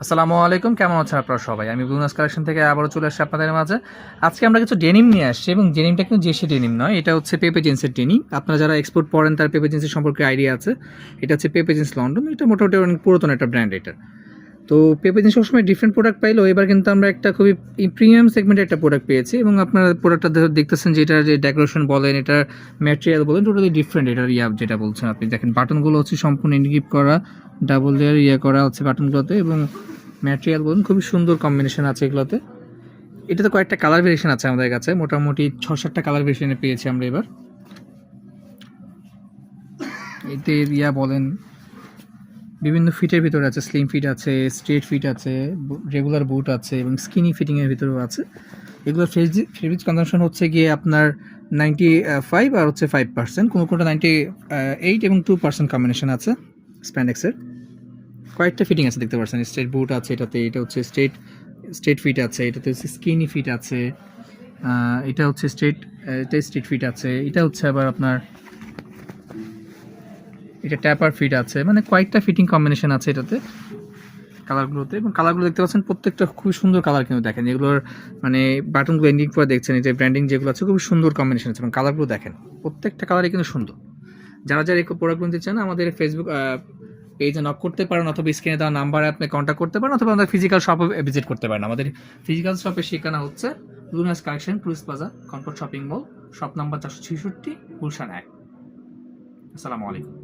আসসালামু আলাইকুম, কেমন আছেন আপনারা সবাই? আমি ব্লুনাস কালেকশন থেকে আবারও চলে আসছি আপনাদের মাঝে। আজকে আমরা কিছু ডেনিম নিয়ে আসছি এবং ডেনিমটা কিন্তু জেসি ডেনিম নয়, এটা হচ্ছে পেপে জিন্সের ডেনিম। আপনারা যারা এক্সপোর্ট পড়েন তার পেপে জিন্সের সম্পর্কে আইডিয়া আছে। এটা হচ্ছে পেপে জিন্স লন্ডন, এটা মোটামুটি অনেক পুরাতন একটা ব্র্যান্ড এটা। তো পেপে জিন্স সবসময় ডিফারেন্ট প্রোডাক্ট পাইলেও এবার কিন্তু আমরা একটা খুবই প্রিমিয়াম সেগমেন্টের একটা প্রোডাক্ট পেয়েছি এবং আপনারা প্রোডাক্টটা দেখতেছেন যে এটার যে ডেকোরেশন বলেন, এটার ম্যাটেরিয়াল বলেন, টোটালি ডিফারেন্ট। এটার যেটা বলছেন আপনি দেখেন, বাটনগুলো হচ্ছে সম্পূর্ণ ইনগ্রিপ করা, ডাবল লেয়ার করা হচ্ছে বাটনগুলোতে, এবং ম্যাটেরিয়াল বলুন খুবই সুন্দর কম্বিনেশন আছে এগুলোতে। এটাতে কয়েকটা কালার ভেরিয়েশন আছে আমাদের কাছে, মোটামুটি 6-7টা কালার ভেরিয়েশনে পেয়েছি আমরা এবার। এতে বলেন বিভিন্ন ফিটের ভিতরে আছে, স্লিম ফিট আছে, স্ট্রেট ফিট আছে, রেগুলার বুট আছে এবং স্কিনি ফিটিংয়ের ভিতরেও আছে। এগুলোর ফেব্রিক কনজাম্পশন হচ্ছে গিয়ে আপনার 95 আর হচ্ছে 5%, কোনোটা 98 এবং 2% কম্বিনেশন আছে স্প্যান্ডেক্সের। কয়েকটা ফিটিং আছে দেখতে পাচ্ছেন, স্ট্রেট বুট আছে এটাতে, এটা হচ্ছে স্ট্রেট ফিট আছে, এটাতে হচ্ছে স্কিনি ফিট আছে, এটা হচ্ছে এটা স্ট্রেট ফিট আছে, এটা হচ্ছে আবার আপনার এটা ট্যাপার ফিট আছে, মানে কয়েকটা ফিটিং কম্বিনেশন আছে এটাতে কালারগুলোতে। এবং কালারগুলো দেখতে পাচ্ছেন প্রত্যেকটা খুবই সুন্দর কালার, কিন্তু দেখেন এগুলোর মানে বাটনগুলো এন্ডিং করে দেখছেন, এই যে ব্র্যান্ডিং যেগুলো আছে খুবই সুন্দর কম্বিনেশন আছে এবং কালারগুলো দেখেন প্রত্যেকটা কালারই কিন্তু সুন্দর। যারা এই প্রোডাক্ট নিতে চান আমাদের ফেসবুক পেজে নক করতে পারেন, অথবা স্ক্রিনে দেওয়া নাম্বারে আপনি কন্ট্যাক্ট করতে পারেন, অথবা আমাদের ফিজিক্যাল শপে ভিজিট করতে পারেন। আমাদের ফিজিক্যাল শপের ঠিকানা হচ্ছে ব্লুনাস collection, tourist plaza, Concord shopping mall, shop number 466, Gulshan 1। আসসালামু আলাইকুম।